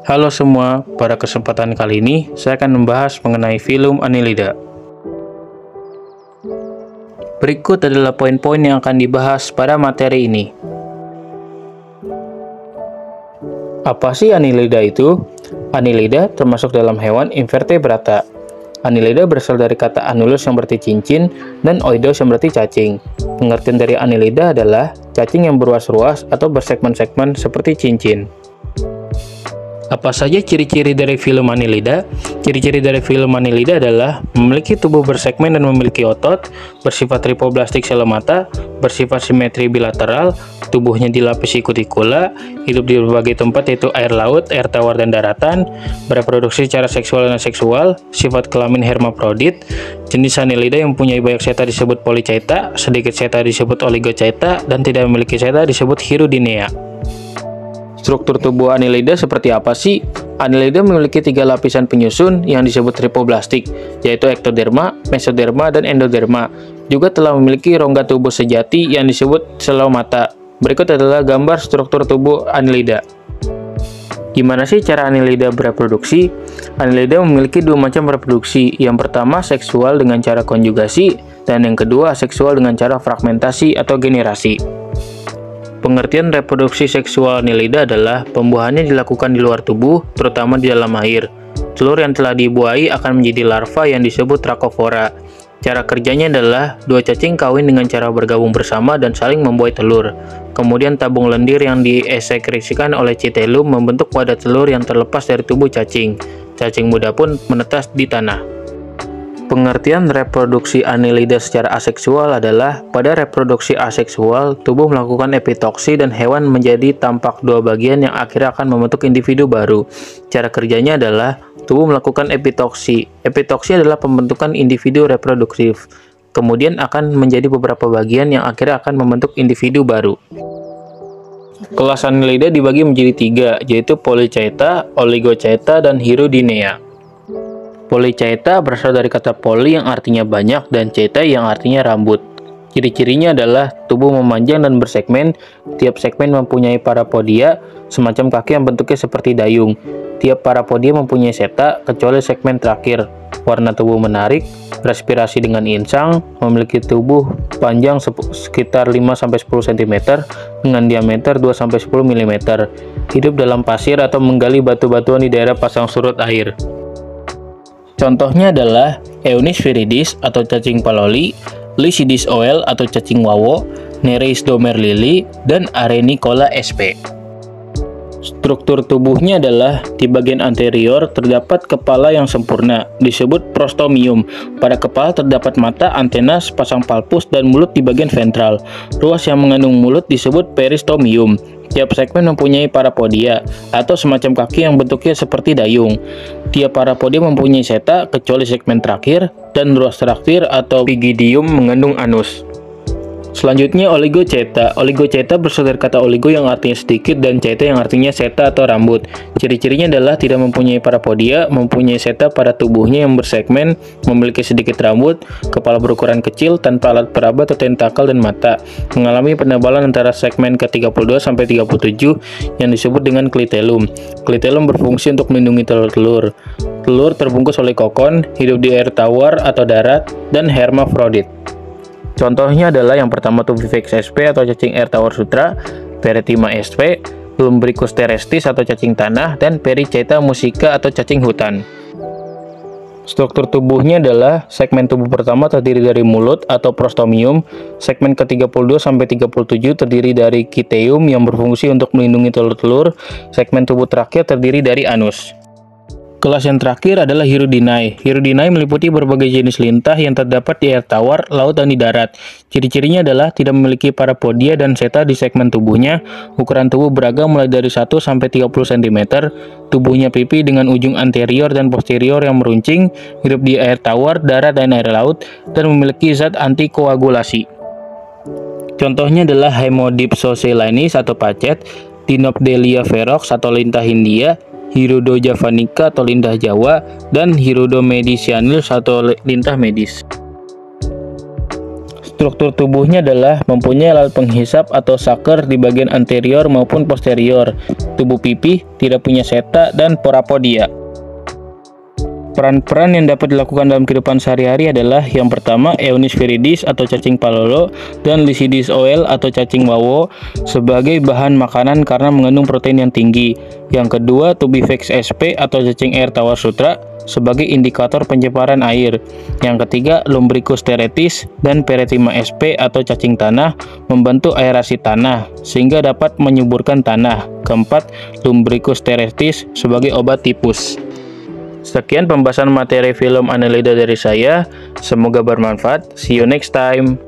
Halo semua, pada kesempatan kali ini saya akan membahas mengenai filum Annelida. Berikut adalah poin-poin yang akan dibahas pada materi ini. Apa sih Annelida itu? Annelida termasuk dalam hewan invertebrata. Annelida berasal dari kata annulus yang berarti cincin dan oidos yang berarti cacing. Pengertian dari Annelida adalah cacing yang berruas-ruas atau bersegmen-segmen seperti cincin. Apa saja ciri-ciri dari filum Annelida? Ciri-ciri dari filum Annelida adalah memiliki tubuh bersegmen dan memiliki otot, bersifat tripoblastik selemata, bersifat simetri bilateral, tubuhnya dilapisi kutikula, hidup di berbagai tempat yaitu air laut, air tawar, dan daratan, bereproduksi secara seksual dan aseksual, sifat kelamin hermaprodit, jenis Annelida yang mempunyai banyak seta disebut polychaeta, sedikit seta disebut oligochaeta, dan tidak memiliki seta disebut hirudinea. Struktur tubuh Annelida seperti apa sih? Annelida memiliki 3 lapisan penyusun yang disebut tripoblastik, yaitu ektoderma, mesoderma, dan endoderma. Juga telah memiliki rongga tubuh sejati yang disebut selomata. Berikut adalah gambar struktur tubuh Annelida. Gimana sih cara Annelida bereproduksi? Annelida memiliki 2 macam reproduksi. Yang pertama seksual dengan cara konjugasi, dan yang kedua seksual dengan cara fragmentasi atau generasi. Pengertian reproduksi seksual Annelida adalah pembuahannya dilakukan di luar tubuh, terutama di dalam air. Telur yang telah dibuahi akan menjadi larva yang disebut trakofora. Cara kerjanya adalah 2 cacing kawin dengan cara bergabung bersama dan saling membuai telur. Kemudian tabung lendir yang diesekresikan oleh citellum membentuk wadah telur yang terlepas dari tubuh cacing. Cacing muda pun menetas di tanah. Pengertian reproduksi Annelida secara aseksual adalah pada reproduksi aseksual, tubuh melakukan epitoksi dan hewan menjadi tampak 2 bagian yang akhirnya akan membentuk individu baru. Cara kerjanya adalah tubuh melakukan epitoksi. Epitoksi adalah pembentukan individu reproduktif. Kemudian akan menjadi beberapa bagian yang akhirnya akan membentuk individu baru. Kelas Annelida dibagi menjadi 3, yaitu polychaeta, oligochaeta, dan hirudinea. Polychaeta berasal dari kata poly yang artinya banyak dan chaeta yang artinya rambut. Ciri-cirinya adalah tubuh memanjang dan bersegmen, tiap segmen mempunyai parapodia, semacam kaki yang bentuknya seperti dayung. Tiap parapodia mempunyai seta, kecuali segmen terakhir. Warna tubuh menarik, respirasi dengan insang, memiliki tubuh panjang sekitar 5-10 cm dengan diameter 2-10 mm. Hidup dalam pasir atau menggali batu-batuan di daerah pasang surut air. Contohnya adalah Eunis viridis atau cacing paloli, Lycidis oel atau cacing wawo, Nereis domerlili, dan Arenicola sp. Struktur tubuhnya adalah di bagian anterior terdapat kepala yang sempurna, disebut prostomium. Pada kepala terdapat mata, antena, sepasang palpus, dan mulut di bagian ventral. Ruas yang mengandung mulut disebut peristomium. Tiap segmen mempunyai parapodia, atau semacam kaki yang bentuknya seperti dayung. Tiap parapodia mempunyai seta, kecuali segmen terakhir, dan ruas terakhir atau pygidium mengandung anus. Selanjutnya oligochaeta. Oligochaeta berasal dari kata oligo yang artinya sedikit dan chaeta yang artinya seta atau rambut. Ciri-cirinya adalah tidak mempunyai parapodia, mempunyai seta pada tubuhnya yang bersegmen, memiliki sedikit rambut, kepala berukuran kecil tanpa alat peraba atau tentakel dan mata. Mengalami penebalan antara segmen ke-32 sampai 37 yang disebut dengan klitellum. Klitellum berfungsi untuk melindungi telur-telur. Telur terbungkus oleh kokon, hidup di air tawar atau darat, dan hermafrodit. Contohnya adalah yang pertama tubuh Vivex sp atau cacing air tawar sutra, Peritima sp, Lumbricus terrestis atau cacing tanah, dan Perichaeta musica atau cacing hutan. Struktur tubuhnya adalah segmen tubuh pertama terdiri dari mulut atau prostomium, segmen ke-32 sampai 37 terdiri dari citeum yang berfungsi untuk melindungi telur-telur, segmen tubuh terakhir terdiri dari anus. Kelas yang terakhir adalah hirudinea. Hirudinea meliputi berbagai jenis lintah yang terdapat di air tawar, laut, dan di darat. Ciri-cirinya adalah tidak memiliki parapodia dan seta di segmen tubuhnya. Ukuran tubuh beragam mulai dari 1-30 cm. Tubuhnya pipi dengan ujung anterior dan posterior yang meruncing, hidup di air tawar, darat, dan air laut, dan memiliki zat antikoagulasi. Contohnya adalah Hemodipsocelanis atau pacet, Dinopdelia ferox atau lintah Hindia, Hirudo javanica atau lintah Jawa, dan Hirudo medicianus atau lintah medis. Struktur tubuhnya adalah mempunyai alat penghisap atau sucker di bagian anterior maupun posterior. Tubuh pipih tidak punya seta dan porapodia. Peran-peran yang dapat dilakukan dalam kehidupan sehari-hari adalah yang pertama, Eonis viridis atau cacing palolo dan Lycidius oel atau cacing wawo sebagai bahan makanan karena mengandung protein yang tinggi. Yang kedua, Tubifax sp atau cacing air tawar sutra sebagai indikator pencemaran air. Yang ketiga, Lumbricus terrestis dan Perethema sp atau cacing tanah membantu aerasi tanah sehingga dapat menyuburkan tanah. Keempat, Lumbricus terrestis sebagai obat tipus. Sekian pembahasan materi film Annelida dari saya, semoga bermanfaat. See you next time.